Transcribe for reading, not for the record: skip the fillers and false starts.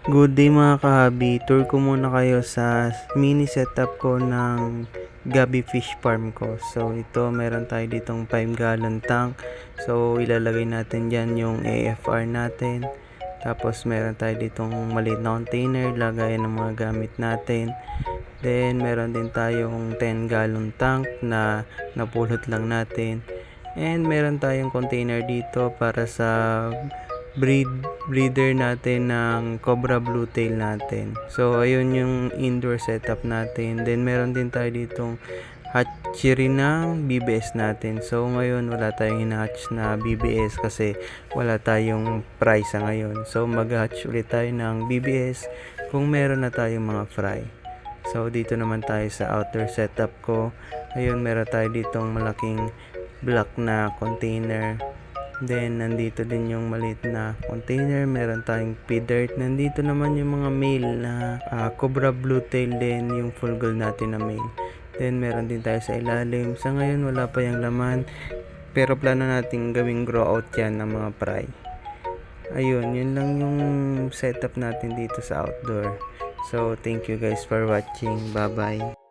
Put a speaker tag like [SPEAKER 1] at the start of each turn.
[SPEAKER 1] Good day mga kahabi, tour ko muna kayo sa mini setup ko ng Gabi Fish Farm ko. So ito, meron tayo ditong 5 gallon tank. So ilalagay natin dyan yung AFR natin. Tapos meron tayo ditong maliit na container, lagayan ng mga gamit natin. Then meron din tayong 10 gallon tank na napulot lang natin. And meron tayong container dito para sa breeder natin ng Cobra Blue Tail natin. So ayun yung indoor setup natin. Then meron din tayo ditong hatchery ng BBS natin. So ngayon wala tayong hina-hatch na BBS kasi wala tayong price ngayon. So mag-hatch ulit tayo ng BBS kung meron na tayong mga fry. So dito naman tayo sa outer setup ko. Ayun, meron tayo ditong malaking black na container. Then nandito din yung maliit na container, meron tayong feed dirt. Nandito naman yung mga male na Cobra Blue Tail din, yung full gold natin na male. Then meron din tayo sa ilalim. Sa ngayon wala pa yung laman, pero plano natin gawing grow out yan ng mga fry. Ayun, yun lang yung setup natin dito sa outdoor. So thank you guys for watching. Bye bye.